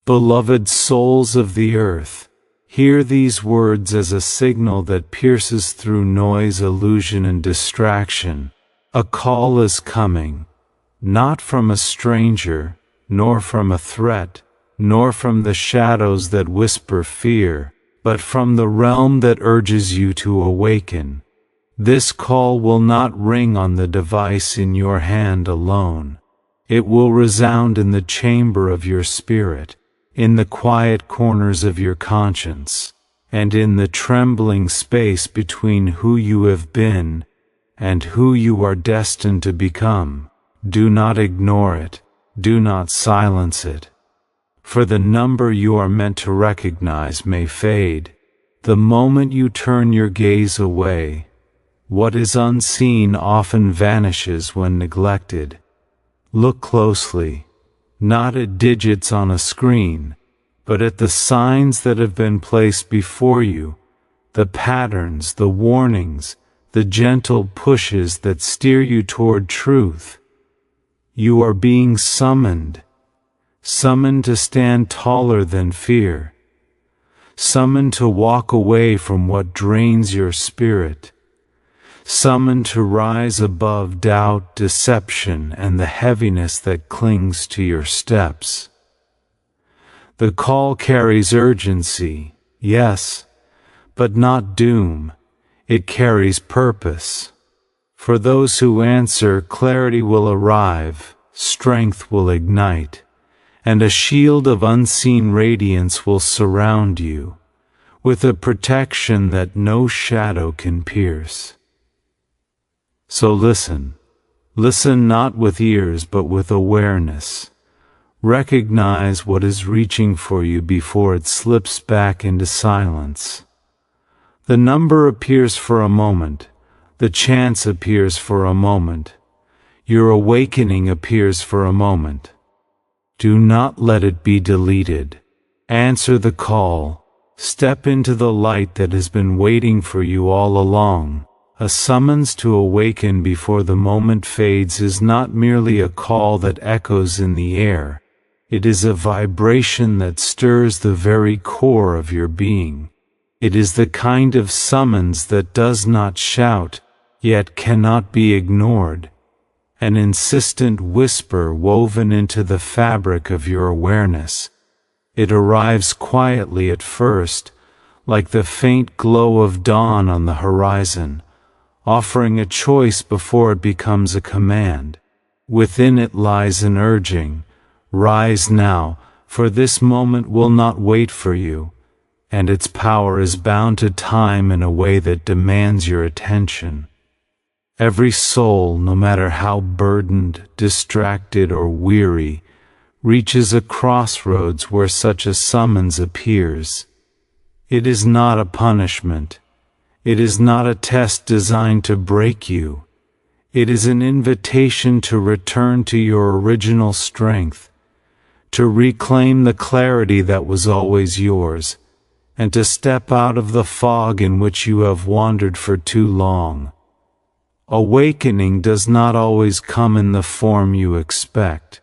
Beloved souls of the earth, hear these words as a signal that pierces through noise, illusion, and distraction. A call is coming, not from a stranger, nor from a threat, nor from the shadows that whisper fear, but from the realm that urges you to awaken. This call will not ring on the device in your hand alone. It will resound in the chamber of your spirit, in the quiet corners of your conscience, and in the trembling space between who you have been and who you are destined to become. Do not ignore it. Do not silence it. For the number you are meant to recognize may fade. The moment you turn your gaze away, what is unseen often vanishes when neglected. Look closely, not at digits on a screen, but at the signs that have been placed before you, the patterns, the warnings, the gentle pushes that steer you toward truth. You are being summoned to stand taller than fear, summoned to walk away from what drains your spirit, summoned to rise above doubt, deception, and the heaviness that clings to your steps. The call carries urgency, yes, but not doom. It carries purpose. For those who answer, clarity will arrive, strength will ignite, and a shield of unseen radiance will surround you, with a protection that no shadow can pierce. So listen not with ears but with awareness. Recognize what is reaching for you before it slips back into silence. The number appears for a moment, the chance appears for a moment, your awakening appears for a moment. Do not let it be deleted. Answer the call. Step into the light that has been waiting for you all along. A summons to awaken before the moment fades is not merely a call that echoes in the air. It is a vibration that stirs the very core of your being. It is the kind of summons that does not shout, yet cannot be ignored. An insistent whisper woven into the fabric of your awareness. It arrives quietly at first, like the faint glow of dawn on the horizon, offering a choice before it becomes a command. Within it lies an urging, rise now, for this moment will not wait for you, and its power is bound to time in a way that demands your attention. Every soul, no matter how burdened, distracted, or weary, reaches a crossroads where such a summons appears. It is not a punishment. It is not a test designed to break you. It is an invitation to return to your original strength, to reclaim the clarity that was always yours, and to step out of the fog in which you have wandered for too long. Awakening does not always come in the form you expect.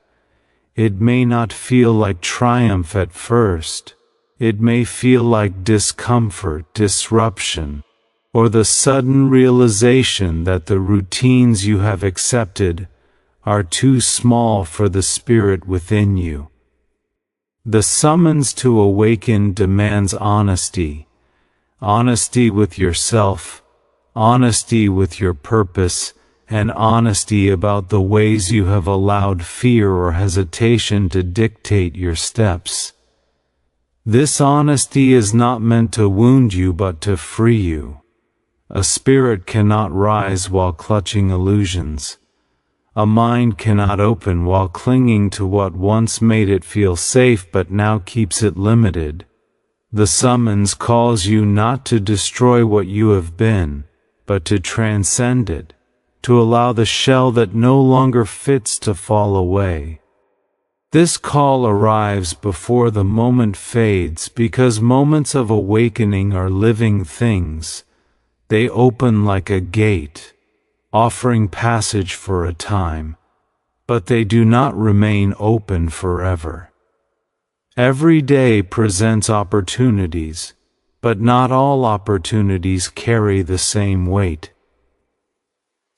It may not feel like triumph at first. It may feel like discomfort, disruption, or the sudden realization that the routines you have accepted are too small for the spirit within you. The summons to awaken demands honesty. Honesty with yourself, honesty with your purpose, and honesty about the ways you have allowed fear or hesitation to dictate your steps. This honesty is not meant to wound you but to free you. A spirit cannot rise while clutching illusions. A mind cannot open while clinging to what once made it feel safe but now keeps it limited. The summons calls you not to destroy what you have been, but to transcend it, to allow the shell that no longer fits to fall away. This call arrives before the moment fades because moments of awakening are living things. They open like a gate, offering passage for a time, but they do not remain open forever. Every day presents opportunities, but not all opportunities carry the same weight.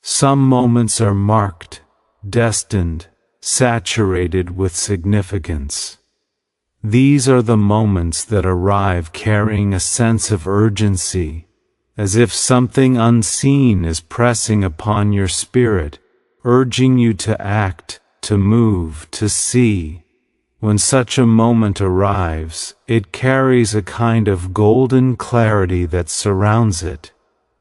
Some moments are marked, destined, saturated with significance. These are the moments that arrive carrying a sense of urgency, as if something unseen is pressing upon your spirit, urging you to act, to move, to see. When such a moment arrives, it carries a kind of golden clarity that surrounds it.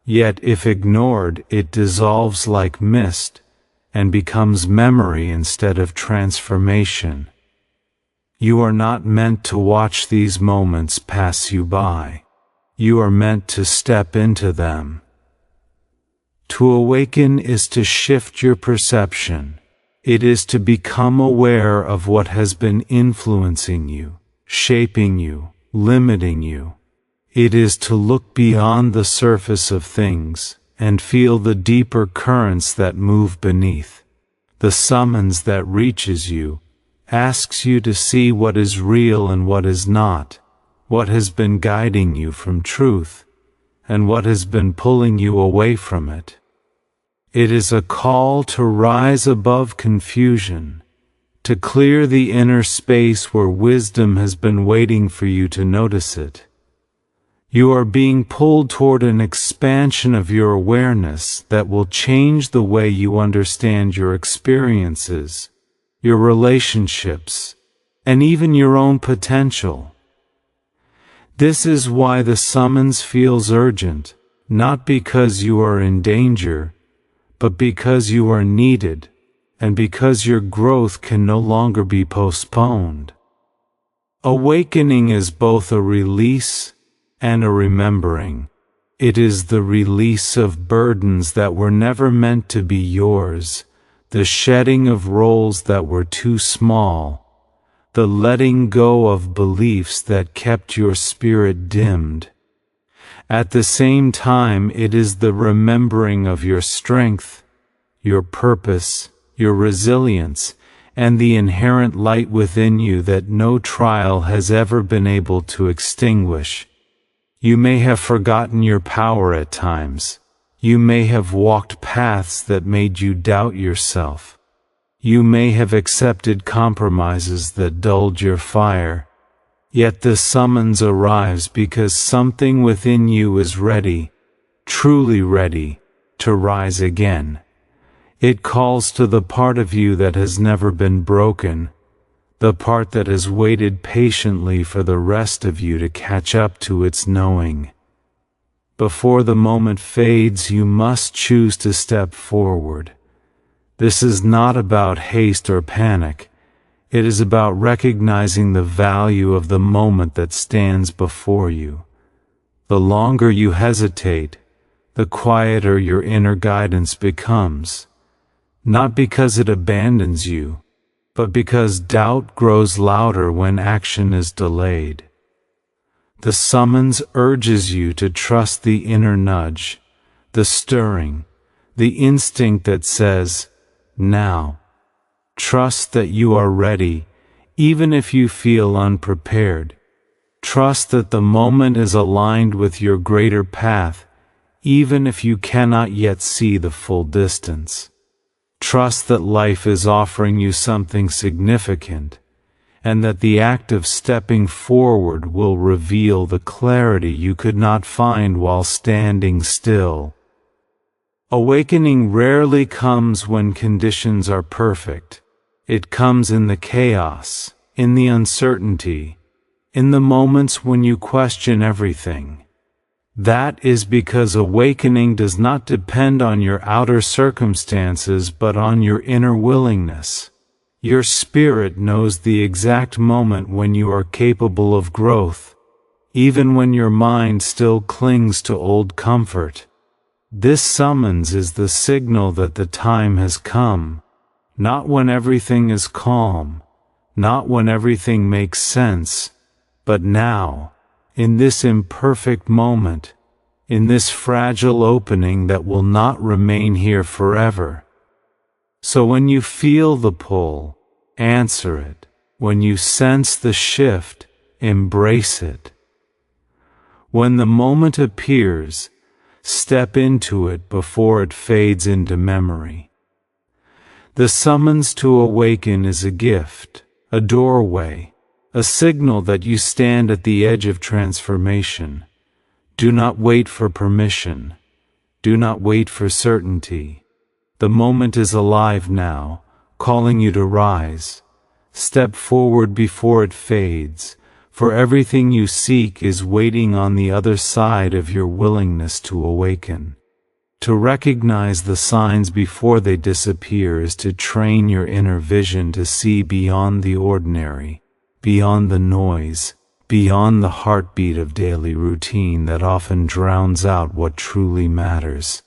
Yet if ignored, it dissolves like mist, and becomes memory instead of transformation. You are not meant to watch these moments pass you by. You are meant to step into them. To awaken is to shift your perception. It is to become aware of what has been influencing you, shaping you, limiting you. It is to look beyond the surface of things and feel the deeper currents that move beneath. The summons that reaches you asks you to see what is real and what is not, what has been guiding you from truth, and what has been pulling you away from it. It is a call to rise above confusion, to clear the inner space where wisdom has been waiting for you to notice it. You are being pulled toward an expansion of your awareness that will change the way you understand your experiences, your relationships, and even your own potential. This is why the summons feels urgent, not because you are in danger, but because you are needed, and because your growth can no longer be postponed. Awakening is both a release and a remembering. It is the release of burdens that were never meant to be yours, the shedding of roles that were too small, the letting go of beliefs that kept your spirit dimmed. At the same time, it is the remembering of your strength, your purpose, your resilience, and the inherent light within you that no trial has ever been able to extinguish. You may have forgotten your power at times. You may have walked paths that made you doubt yourself. You may have accepted compromises that dulled your fire. Yet the summons arrives because something within you is ready, truly ready, to rise again. It calls to the part of you that has never been broken, the part that has waited patiently for the rest of you to catch up to its knowing. Before the moment fades, you must choose to step forward. This is not about haste or panic. It is about recognizing the value of the moment that stands before you. The longer you hesitate, the quieter your inner guidance becomes. Not because it abandons you, but because doubt grows louder when action is delayed. The summons urges you to trust the inner nudge, the stirring, the instinct that says, "Now." Trust that you are ready, even if you feel unprepared. Trust that the moment is aligned with your greater path, even if you cannot yet see the full distance. Trust that life is offering you something significant, and that the act of stepping forward will reveal the clarity you could not find while standing still. Awakening rarely comes when conditions are perfect. It comes in the chaos, in the uncertainty, in the moments when you question everything. That is because awakening does not depend on your outer circumstances but on your inner willingness. Your spirit knows the exact moment when you are capable of growth, even when your mind still clings to old comfort. This summons is the signal that the time has come, not when everything is calm, not when everything makes sense, but now, in this imperfect moment, in this fragile opening that will not remain here forever. So when you feel the pull, answer it. When you sense the shift, embrace it. When the moment appears, step into it before it fades into memory. The summons to awaken is a gift, a doorway, a signal that you stand at the edge of transformation. Do not wait for permission. Do not wait for certainty. The moment is alive now, calling you to rise. Step forward before it fades, for everything you seek is waiting on the other side of your willingness to awaken. To recognize the signs before they disappear is to train your inner vision to see beyond the ordinary, beyond the noise, beyond the heartbeat of daily routine that often drowns out what truly matters.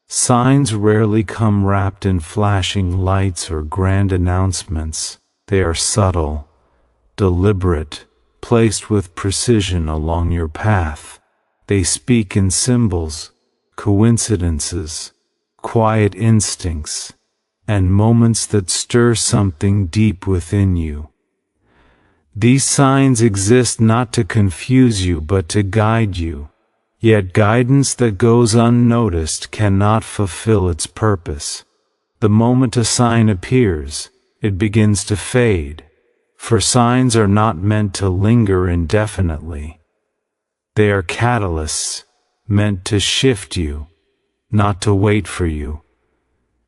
Signs rarely come wrapped in flashing lights or grand announcements. They are subtle, deliberate, placed with precision along your path. They speak in symbols, coincidences, quiet instincts, and moments that stir something deep within you. These signs exist not to confuse you but to guide you, yet guidance that goes unnoticed cannot fulfill its purpose. The moment a sign appears, it begins to fade, for signs are not meant to linger indefinitely. They are catalysts, meant to shift you, not to wait for you.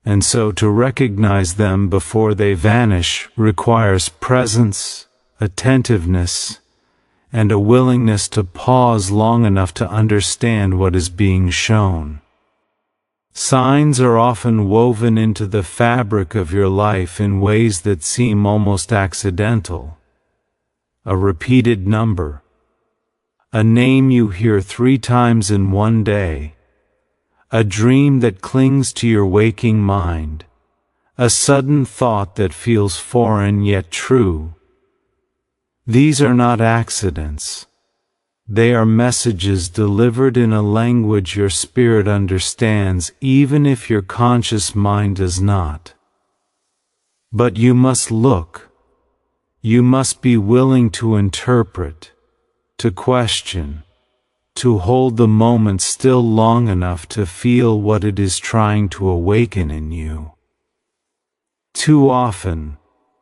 And so to recognize them before they vanish requires presence, attentiveness, and a willingness to pause long enough to understand what is being shown. Signs are often woven into the fabric of your life in ways that seem almost accidental. A repeated number, a name you hear 3 times in one day, a dream that clings to your waking mind, a sudden thought that feels foreign yet true. These are not accidents. They are messages delivered in a language your spirit understands, even if your conscious mind does not. But you must look. You must be willing to interpret, to question, to hold the moment still long enough to feel what it is trying to awaken in you. Too often,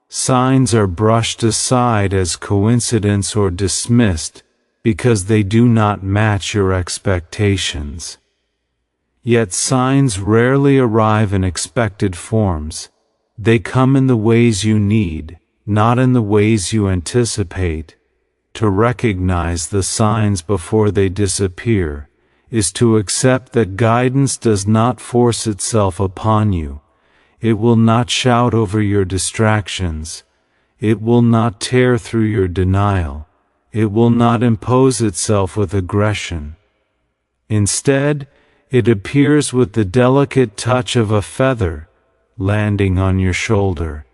signs are brushed aside as coincidence or dismissed because they do not match your expectations. Yet signs rarely arrive in expected forms. They come in the ways you need, not in the ways you anticipate. To recognize the signs before they disappear is to accept that guidance does not force itself upon you. It will not shout over your distractions. It will not tear through your denial. It will not impose itself with aggression. Instead, it appears with the delicate touch of a feather landing on your shoulder.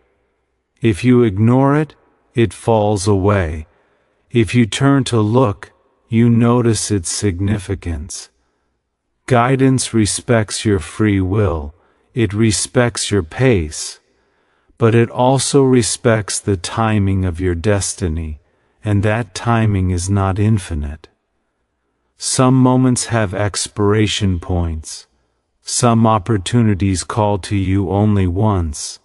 If you ignore it, it falls away. If you turn to look, you notice its significance. Guidance respects your free will. It respects your pace. But it also respects the timing of your destiny, and that timing is not infinite. Some moments have expiration points. Some opportunities call to you only once.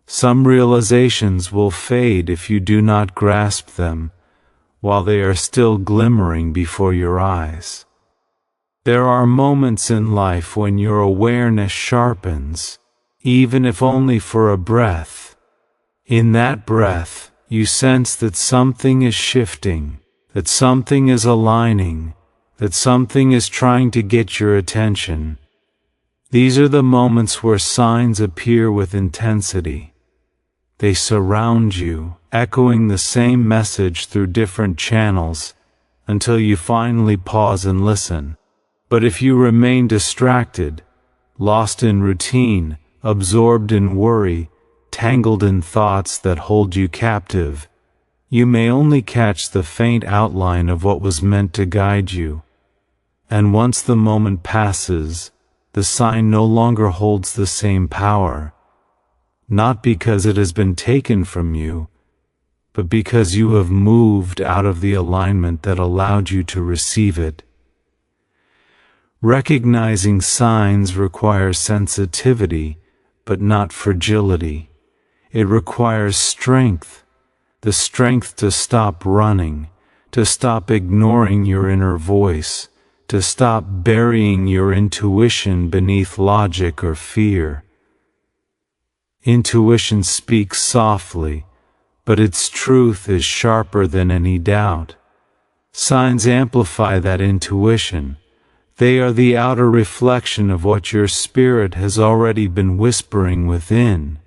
Some realizations will fade if you do not grasp them, while they are still glimmering before your eyes. There are moments in life when your awareness sharpens, even if only for a breath. In that breath, you sense that something is shifting, that something is aligning, that something is trying to get your attention. These are the moments where signs appear with intensity. They surround you, echoing the same message through different channels, until you finally pause and listen. But if you remain distracted, lost in routine, absorbed in worry, tangled in thoughts that hold you captive, you may only catch the faint outline of what was meant to guide you. And once the moment passes, the sign no longer holds the same power. Not because it has been taken from you, but because you have moved out of the alignment that allowed you to receive it. Recognizing signs requires sensitivity, but not fragility. It requires strength, the strength to stop running, to stop ignoring your inner voice, to stop burying your intuition beneath logic or fear. Intuition speaks softly, but its truth is sharper than any doubt. Signs amplify that intuition. They are the outer reflection of what your spirit has already been whispering within.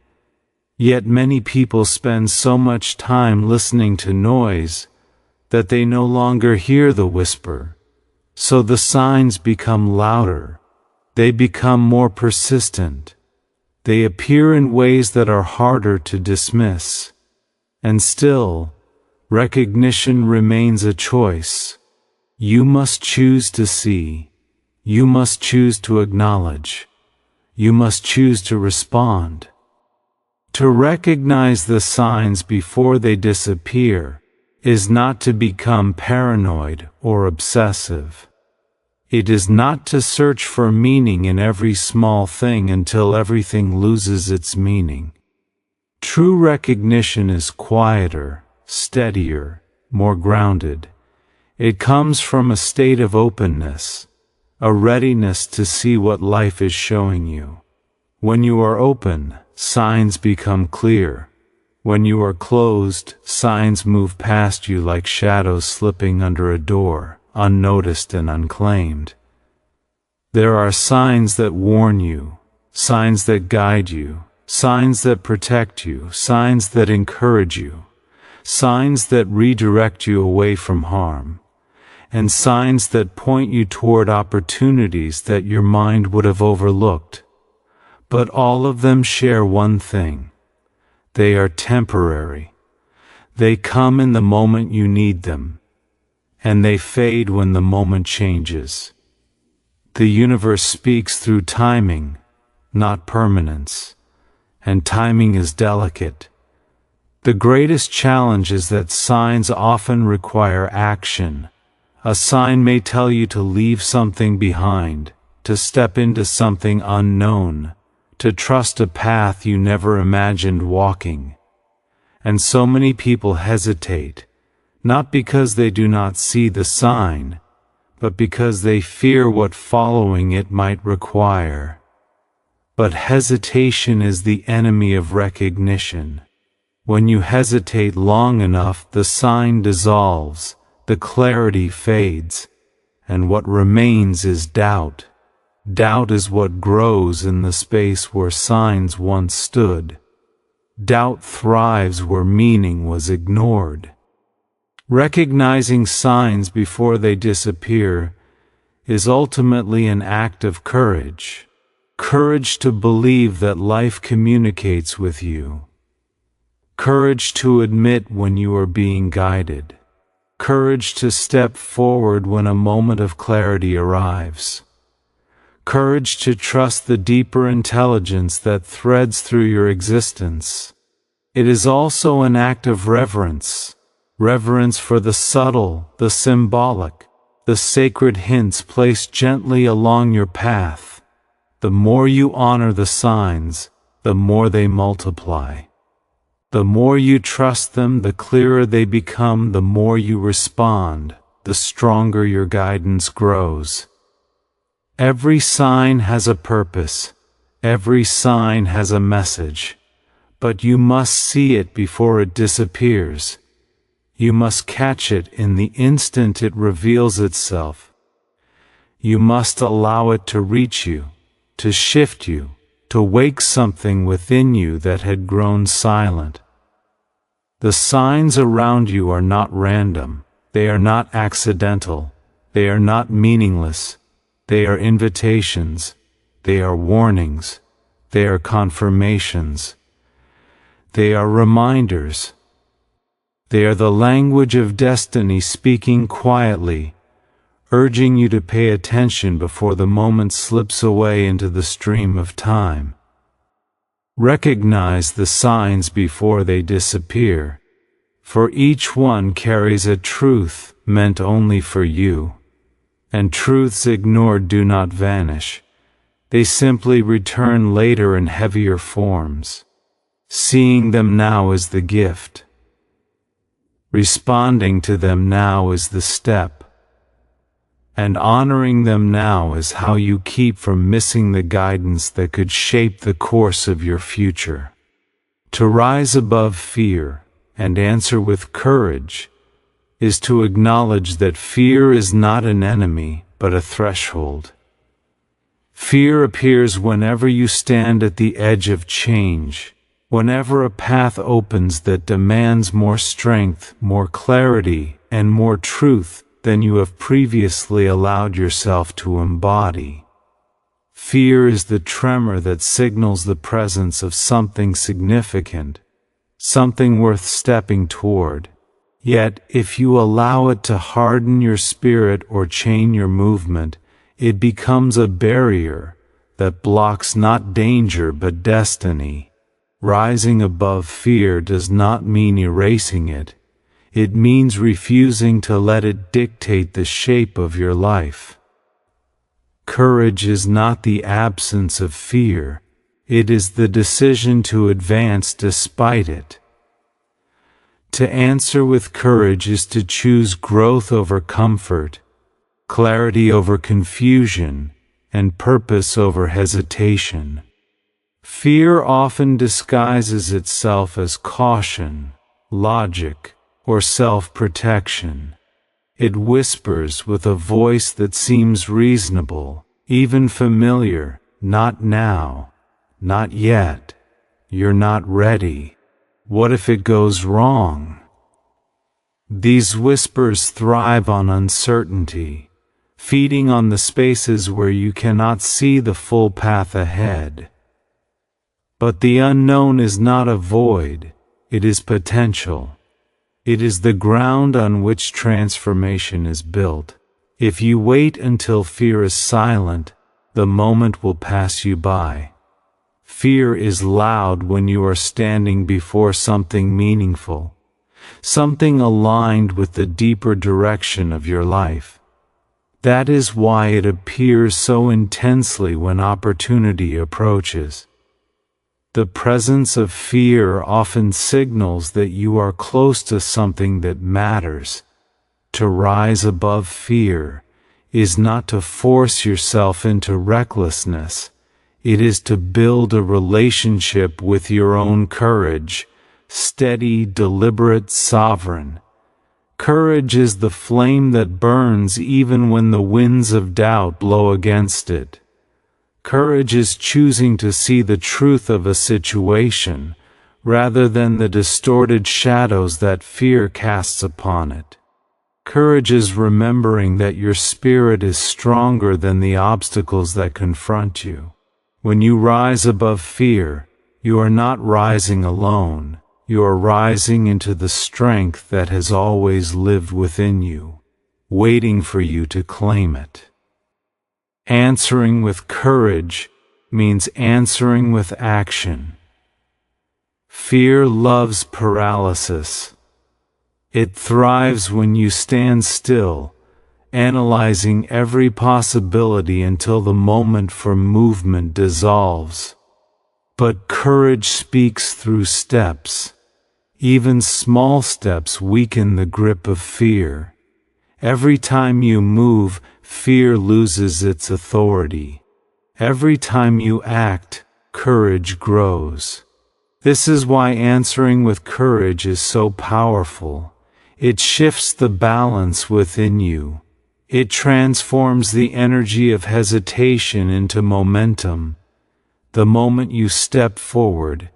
Yet many people spend so much time listening to noise that they no longer hear the whisper. So the signs become louder. They become more persistent. They appear in ways that are harder to dismiss. And still, recognition remains a choice. You must choose to see. You must choose to acknowledge. You must choose to respond. To recognize the signs before they disappear is not to become paranoid or obsessive. It is not to search for meaning in every small thing until everything loses its meaning. True recognition is quieter, steadier, more grounded. It comes from a state of openness, a readiness to see what life is showing you. When you are open, signs become clear. When you are closed, signs move past you like shadows slipping under a door, unnoticed and unclaimed. There are signs that warn you, signs that guide you, signs that protect you, signs that encourage you, signs that redirect you away from harm, and signs that point you toward opportunities that your mind would have overlooked. But all of them share one thing. They are temporary. They come in the moment you need them, and they fade when the moment changes. The universe speaks through timing, not permanence, and timing is delicate. The greatest challenge is that signs often require action. A sign may tell you to leave something behind, to step into something unknown, to trust a path you never imagined walking. And so many people hesitate, not because they do not see the sign, but because they fear what following it might require. But hesitation is the enemy of recognition. When you hesitate long enough, the sign dissolves, the clarity fades, and what remains is doubt. Doubt is what grows in the space where signs once stood. Doubt thrives where meaning was ignored. Recognizing signs before they disappear is ultimately an act of courage. Courage to believe that life communicates with you. Courage to admit when you are being guided. Courage to step forward when a moment of clarity arrives. Courage to trust the deeper intelligence that threads through your existence. It is also an act of reverence. Reverence for the subtle, the symbolic, the sacred hints placed gently along your path. The more you honor the signs, the more they multiply. The more you trust them, the clearer they become. The more you respond, the stronger your guidance grows. Every sign has a purpose. Every sign has a message. But you must see it before it disappears. You must catch it in the instant it reveals itself. You must allow it to reach you, to shift you, to wake something within you that had grown silent. The signs around you are not random. They are not accidental. They are not meaningless. They are invitations. They are warnings. They are confirmations. They are reminders. They are the language of destiny speaking quietly, urging you to pay attention before the moment slips away into the stream of time. Recognize the signs before they disappear. for each one carries a truth meant only for you. And truths ignored do not vanish. They simply return later in heavier forms. Seeing them now is the gift. Responding to them now is the step. And honoring them now is how you keep from missing the guidance that could shape the course of your future. To rise above fear and answer with courage is to acknowledge that fear is not an enemy, but a threshold. Fear appears whenever you stand at the edge of change, whenever a path opens that demands more strength, more clarity, and more truth than you have previously allowed yourself to embody. Fear is the tremor that signals the presence of something significant, something worth stepping toward. Yet, if you allow it to harden your spirit or chain your movement, it becomes a barrier that blocks not danger but destiny. Rising above fear does not mean erasing it. It means refusing to let it dictate the shape of your life. Courage is not the absence of fear. It is the decision to advance despite it. To answer with courage is to choose growth over comfort, clarity over confusion, and purpose over hesitation. Fear often disguises itself as caution, logic, or self-protection. It whispers with a voice that seems reasonable, even familiar, not now, not yet, you're not ready. What if it goes wrong? These whispers thrive on uncertainty, feeding on the spaces where you cannot see the full path ahead. But the unknown is not a void, it is potential. It is the ground on which transformation is built. If you wait until fear is silent, the moment will pass you by. Fear is loud when you are standing before something meaningful, something aligned with the deeper direction of your life. That is why it appears so intensely when opportunity approaches. The presence of fear often signals that you are close to something that matters. To rise above fear is not to force yourself into recklessness. It is to build a relationship with your own courage, steady, deliberate, sovereign. Courage is the flame that burns even when the winds of doubt blow against it. Courage is choosing to see the truth of a situation, rather than the distorted shadows that fear casts upon it. Courage is remembering that your spirit is stronger than the obstacles that confront you. When you rise above fear, you are not rising alone. You are rising into the strength that has always lived within you, waiting for you to claim it. Answering with courage means answering with action. Fear loves paralysis. It thrives when you stand still, analyzing every possibility until the moment for movement dissolves. But courage speaks through steps. Even small steps weaken the grip of fear. Every time you move, fear loses its authority. Every time you act, courage grows. This is why answering with courage is so powerful. It shifts the balance within you. It transforms the energy of hesitation into momentum. The moment you step forward,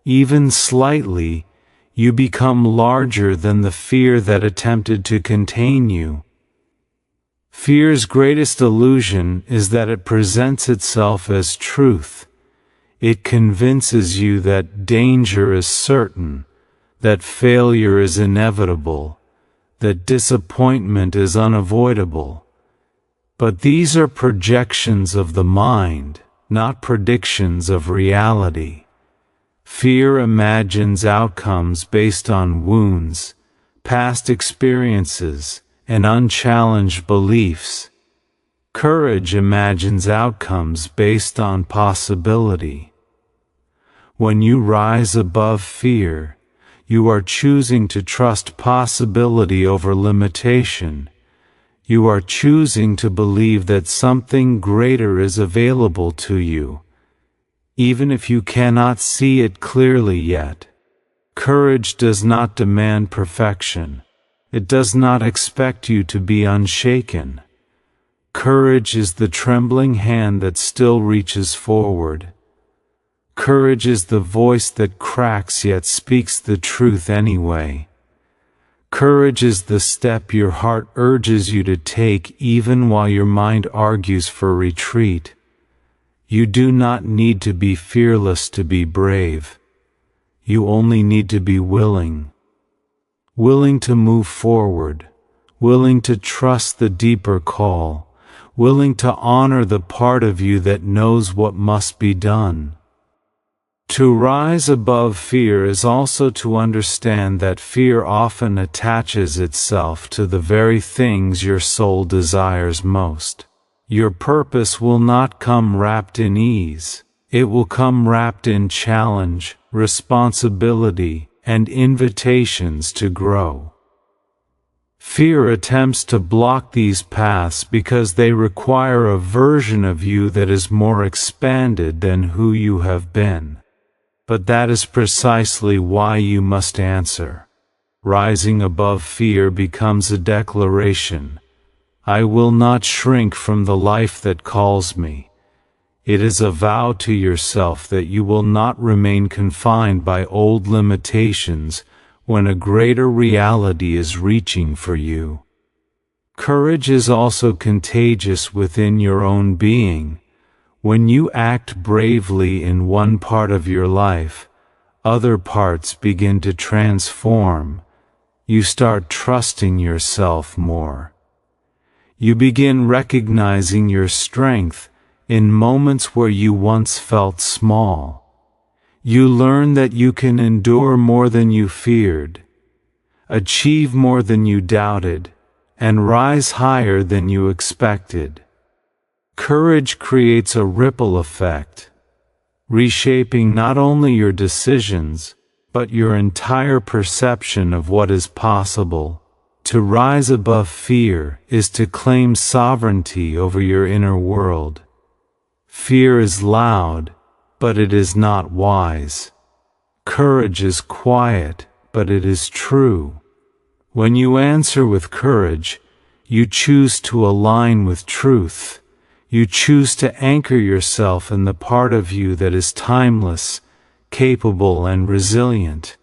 even slightly, you become larger than the fear that attempted to contain you. Fear's greatest illusion is that it presents itself as truth. It convinces you that danger is certain, that failure is inevitable, that disappointment is unavoidable. But these are projections of the mind, not predictions of reality. Fear imagines outcomes based on wounds, past experiences, and unchallenged beliefs. Courage imagines outcomes based on possibility. When you rise above fear, you are choosing to trust possibility over limitation. You are choosing to believe that something greater is available to you, even if you cannot see it clearly yet. Courage does not demand perfection. It does not expect you to be unshaken. Courage is the trembling hand that still reaches forward. Courage is the voice that cracks yet speaks the truth anyway. Courage is the step your heart urges you to take even while your mind argues for retreat. You do not need to be fearless to be brave. You only need to be willing. Willing to move forward, willing to trust the deeper call, willing to honor the part of you that knows what must be done. To rise above fear is also to understand that fear often attaches itself to the very things your soul desires most. Your purpose will not come wrapped in ease. It will come wrapped in challenge, responsibility, and invitations to grow. Fear attempts to block these paths because they require a version of you that is more expanded than who you have been. But that is precisely why you must answer. Rising above fear becomes a declaration. I will not shrink from the life that calls me. It is a vow to yourself that you will not remain confined by old limitations when a greater reality is reaching for you. Courage is also contagious within your own being. When you act bravely in one part of your life, other parts begin to transform. You start trusting yourself more. You begin recognizing your strength in moments where you once felt small. You learn that you can endure more than you feared, achieve more than you doubted, and rise higher than you expected. Courage creates a ripple effect, reshaping not only your decisions, but your entire perception of what is possible. To rise above fear is to claim sovereignty over your inner world. Fear is loud, but it is not wise. Courage is quiet, but it is true. When you answer with courage, you choose to align with truth. You choose to anchor yourself in the part of you that is timeless, capable, and resilient.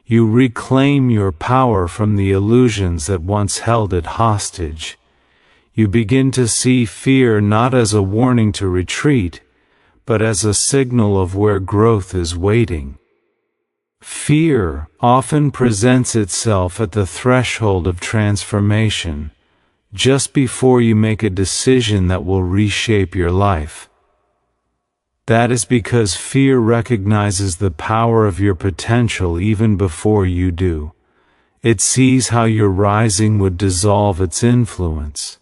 You reclaim your power from the illusions that once held it hostage. You begin to see fear not as a warning to retreat, but as a signal of where growth is waiting. Fear often presents itself at the threshold of transformation, just before you make a decision that will reshape your life. That is because fear recognizes the power of your potential even before you do. It sees how your rising would dissolve its influence,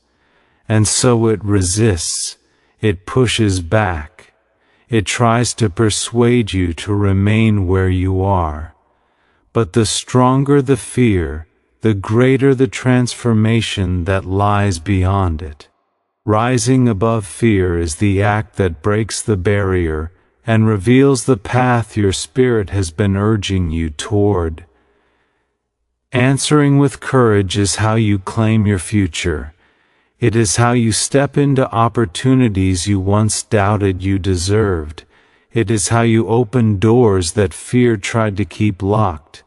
and so it resists, it pushes back. It tries to persuade you to remain where you are. But the stronger the fear, the greater the transformation that lies beyond it. Rising above fear is the act that breaks the barrier and reveals the path your spirit has been urging you toward. Answering with courage is how you claim your future. It is how you step into opportunities you once doubted you deserved. It is how you open doors that fear tried to keep locked.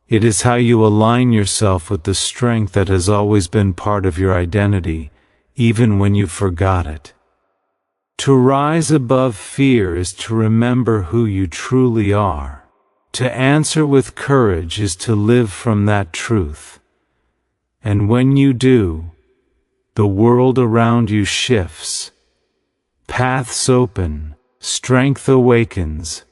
It is how you align yourself with the strength that has always been part of your identity, even when you forgot it. To rise above fear is to remember who you truly are. To answer with courage is to live from that truth. And when you do, the world around you shifts. Paths open, strength awakens,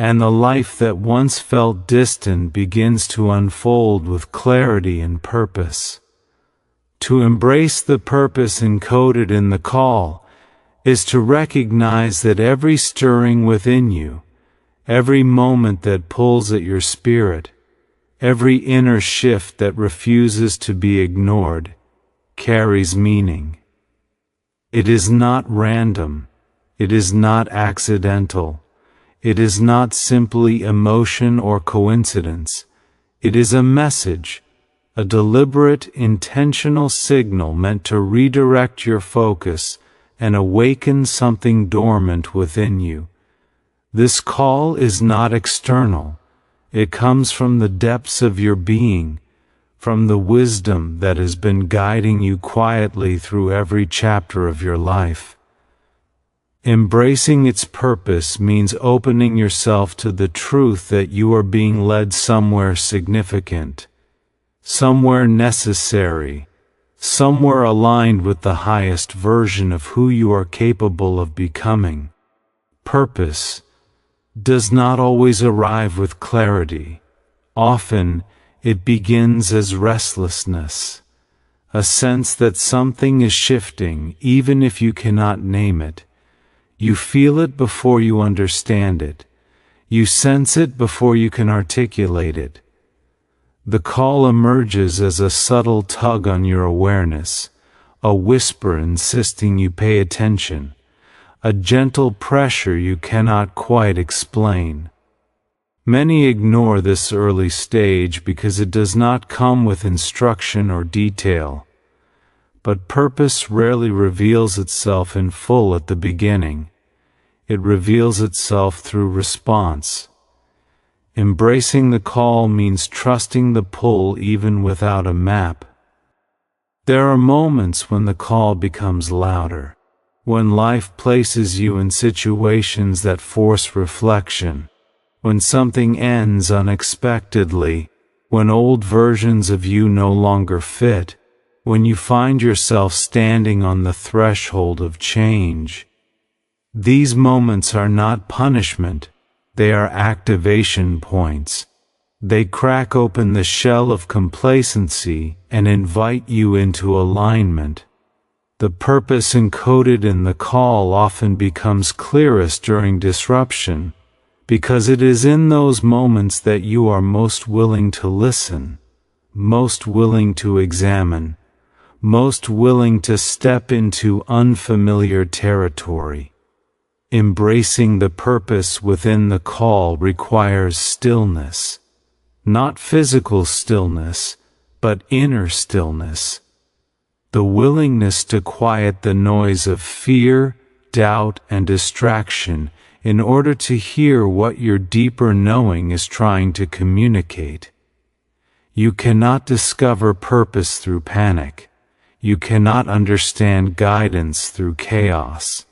and the life that once felt distant begins to unfold with clarity and purpose. To embrace the purpose encoded in the call is to recognize that every stirring within you, every moment that pulls at your spirit, every inner shift that refuses to be ignored, carries meaning. It is not random. It is not accidental. It is not simply emotion or coincidence. It is a message, a deliberate, intentional signal meant to redirect your focus and awaken something dormant within you. This call is not external. It comes from the depths of your being, from the wisdom that has been guiding you quietly through every chapter of your life. Embracing its purpose means opening yourself to the truth that you are being led somewhere significant, somewhere necessary, somewhere aligned with the highest version of who you are capable of becoming. Purpose does not always arrive with clarity. Often, it begins as restlessness, a sense that something is shifting even if you cannot name it. You feel it before you understand it. You sense it before you can articulate it. The call emerges as a subtle tug on your awareness, a whisper insisting you pay attention, a gentle pressure you cannot quite explain. Many ignore this early stage because it does not come with instruction or detail. But purpose rarely reveals itself in full at the beginning. It reveals itself through response. Embracing the call means trusting the pull even without a map. There are moments when the call becomes louder, when life places you in situations that force reflection, when something ends unexpectedly, when old versions of you no longer fit, when you find yourself standing on the threshold of change. These moments are not punishment, they are activation points. They crack open the shell of complacency and invite you into alignment. The purpose encoded in the call often becomes clearest during disruption, because it is in those moments that you are most willing to listen, most willing to examine, most willing to step into unfamiliar territory. Embracing the purpose within the call requires stillness. Not physical stillness, but inner stillness. The willingness to quiet the noise of fear, doubt, and distraction in order to hear what your deeper knowing is trying to communicate. You cannot discover purpose through panic. You cannot understand guidance through chaos.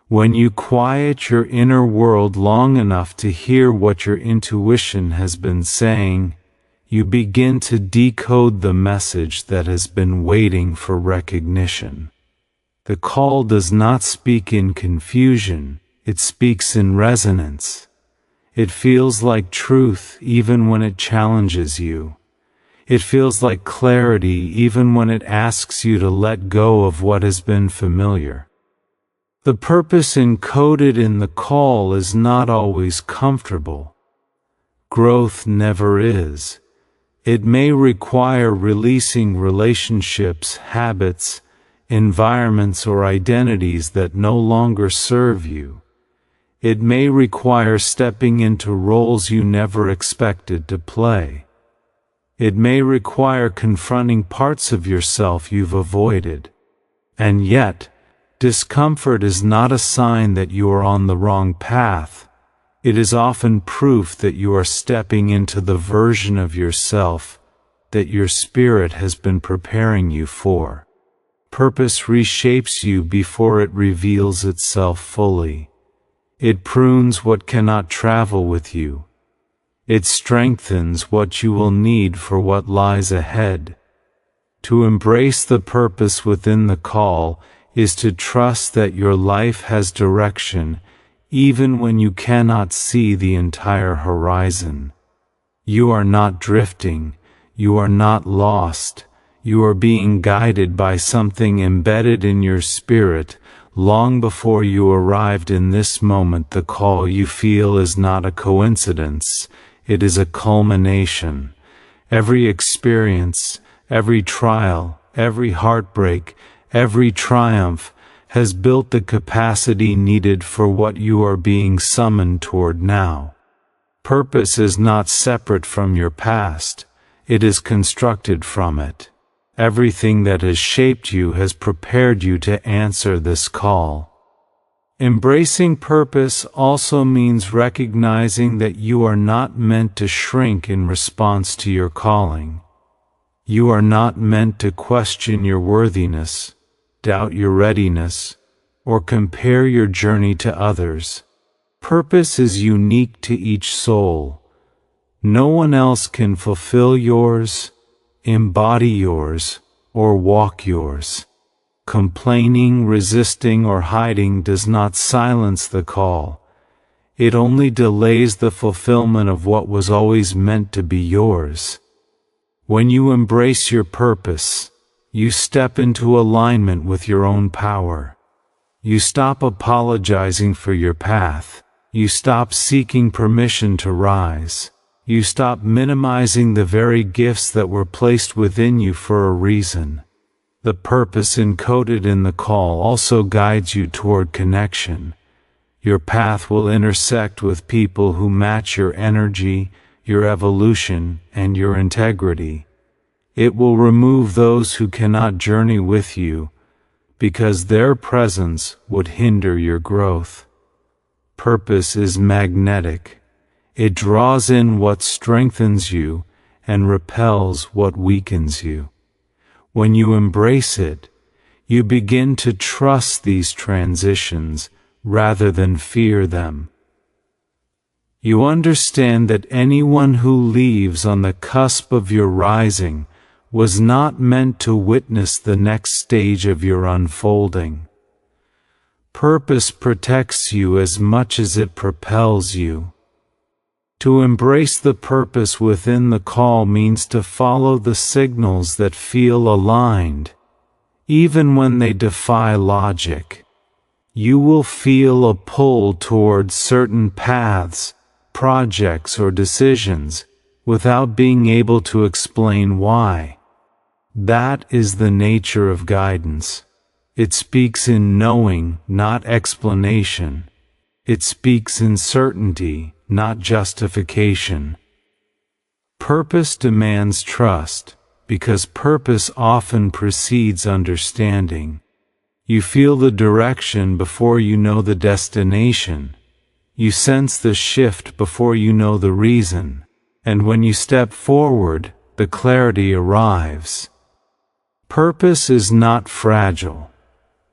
When you quiet your inner world long enough to hear what your intuition has been saying, you begin to decode the message that has been waiting for recognition. The call does not speak in confusion, it speaks in resonance. It feels like truth even when it challenges you. It feels like clarity even when it asks you to let go of what has been familiar. The purpose encoded in the call is not always comfortable. Growth never is. It may require releasing relationships, habits, environments, or identities that no longer serve you. It may require stepping into roles you never expected to play. It may require confronting parts of yourself you've avoided. And yet, discomfort is not a sign that you are on the wrong path. It is often proof that you are stepping into the version of yourself that your spirit has been preparing you for. Purpose reshapes you before it reveals itself fully. It prunes what cannot travel with you. It strengthens what you will need for what lies ahead. To embrace the purpose within the call is to trust that your life has direction, even when you cannot see the entire horizon. You are not drifting, you are not lost, you are being guided by something embedded in your spirit. Long before you arrived in this moment, the call you feel is not a coincidence, it is a culmination. Every experience, every trial, every heartbreak, every triumph has built the capacity needed for what you are being summoned toward now. Purpose is not separate from your past, it is constructed from it. Everything that has shaped you has prepared you to answer this call. Embracing purpose also means recognizing that you are not meant to shrink in response to your calling. You are not meant to question your worthiness, doubt your readiness, or compare your journey to others. Purpose is unique to each soul. No one else can fulfill yours, embody yours, or walk yours. Complaining, resisting, or hiding does not silence the call. It only delays the fulfillment of what was always meant to be yours. When you embrace your purpose, you step into alignment with your own power. You stop apologizing for your path. You stop seeking permission to rise. You stop minimizing the very gifts that were placed within you for a reason. The purpose encoded in the call also guides you toward connection. Your path will intersect with people who match your energy, your evolution, and your integrity. It will remove those who cannot journey with you, because their presence would hinder your growth. Purpose is magnetic. It draws in what strengthens you and repels what weakens you. When you embrace it, you begin to trust these transitions rather than fear them. You understand that anyone who leaves on the cusp of your rising was not meant to witness the next stage of your unfolding. Purpose protects you as much as it propels you. To embrace the purpose within the call means to follow the signals that feel aligned, even when they defy logic. You will feel a pull towards certain paths, projects, or decisions, without being able to explain why. That is the nature of guidance. It speaks in knowing, not explanation. It speaks in certainty, not justification. Purpose demands trust, because purpose often precedes understanding. You feel the direction before you know the destination. You sense the shift before you know the reason. And when you step forward, the clarity arrives. Purpose is not fragile.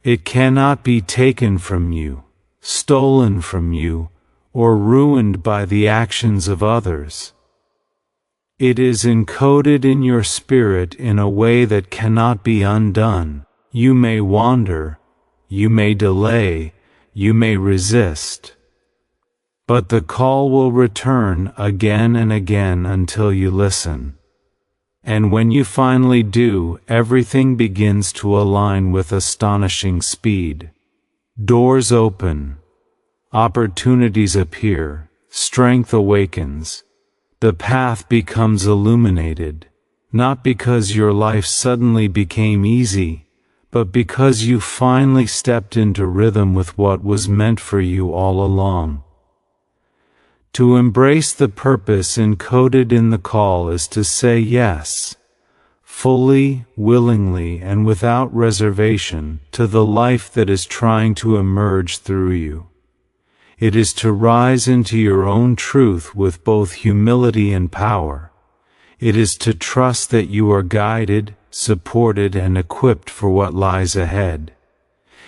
It cannot be taken from you, stolen from you, or ruined by the actions of others. It is encoded in your spirit in a way that cannot be undone. You may wander, you may delay, you may resist, but the call will return again and again until you listen. And when you finally do, everything begins to align with astonishing speed. Doors open. Opportunities appear, strength awakens, the path becomes illuminated, not because your life suddenly became easy, but because you finally stepped into rhythm with what was meant for you all along. To embrace the purpose encoded in the call is to say yes, fully, willingly, and without reservation, to the life that is trying to emerge through you. It is to rise into your own truth with both humility and power. It is to trust that you are guided, supported, and equipped for what lies ahead.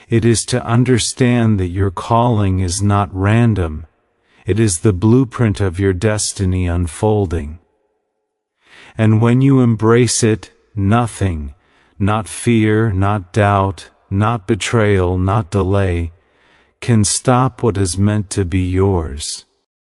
It is to understand that your calling is not random. It is the blueprint of your destiny unfolding. And when you embrace it, nothing, not fear, not doubt, not betrayal, not delay, can stop what is meant to be yours.